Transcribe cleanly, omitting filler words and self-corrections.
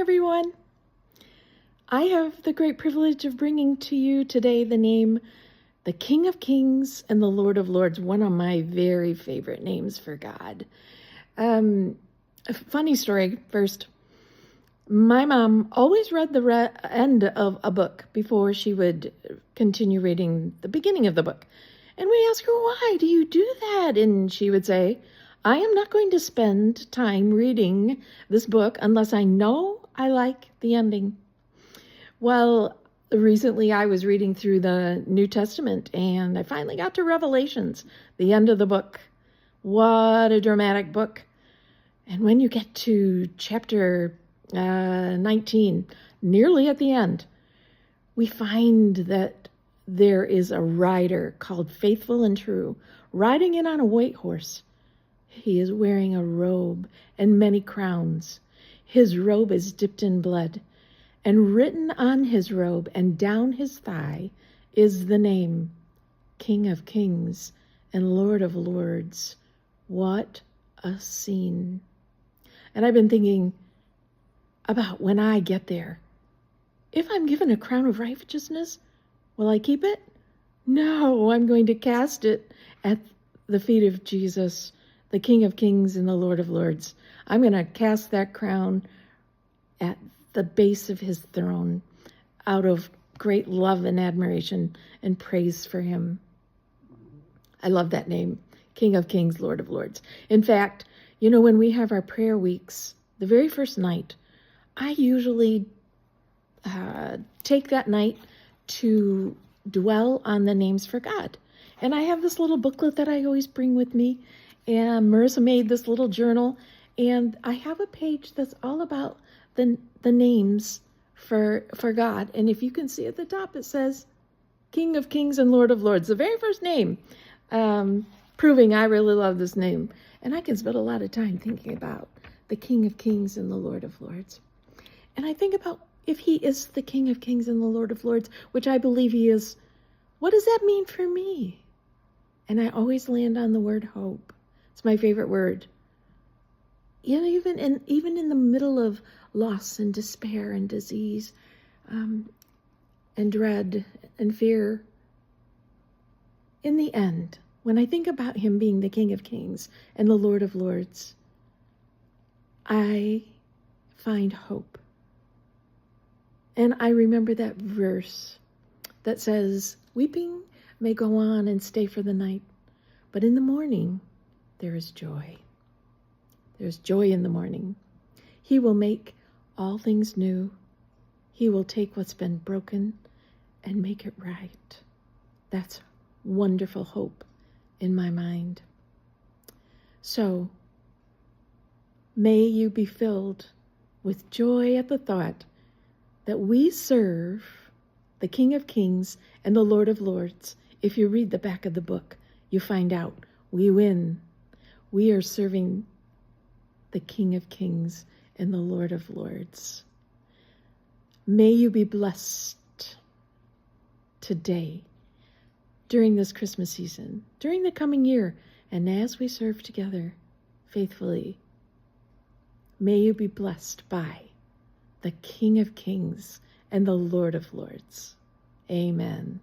everyone. I have the great privilege of bringing to you today the name, the King of Kings and the Lord of Lords, one of my very favorite names for God. A funny story first. My mom always read the end of a book before she would continue reading the beginning of the book. And we asked her, why do you do that? And she would say, I am not going to spend time reading this book unless I know I like the ending. Well, recently I was reading through the New Testament and I finally got to Revelations, the end of the book. What a dramatic book. And when you get to chapter 19, nearly at the end, we find that there is a rider called Faithful and True, riding in on a white horse. He is wearing a robe and many crowns. His robe is dipped in blood, and written on his robe and down his thigh is the name, King of Kings and Lord of Lords. What a scene. And I've been thinking about when I get there. If I'm given a crown of righteousness, will I keep it? No, I'm going to cast it at the feet of Jesus, the King of Kings and the Lord of Lords. I'm going to cast that crown at the base of his throne out of great love and admiration and praise for him. I love that name, King of Kings, Lord of Lords. In fact, you know, when we have our prayer weeks, the very first night, I usually take that night to dwell on the names for God. And I have this little booklet that I always bring with me. And Marissa made this little journal. And I have a page that's all about the names for God. And if you can see at the top, it says King of Kings and Lord of Lords, the very first name, proving I really love this name. And I can spend a lot of time thinking about the King of Kings and the Lord of Lords. And I think about if he is the King of Kings and the Lord of Lords, which I believe he is, what does that mean for me? And I always land on the word hope. It's my favorite word. You know, even in the middle of loss and despair and disease, and dread and fear, in the end, when I think about him being the King of Kings and the Lord of Lords, I find hope. And I remember that verse that says, weeping may go on and stay for the night, but in the morning there is joy. There's joy in the morning. He will make all things new. He will take what's been broken and make it right. That's wonderful hope in my mind. So, may you be filled with joy at the thought that we serve the King of Kings and the Lord of Lords. If you read the back of the book, you find out we win. We are serving the King of Kings and the Lord of Lords. May you be blessed today, during this Christmas season, during the coming year, and as we serve together faithfully. May you be blessed by the King of Kings and the Lord of Lords. Amen.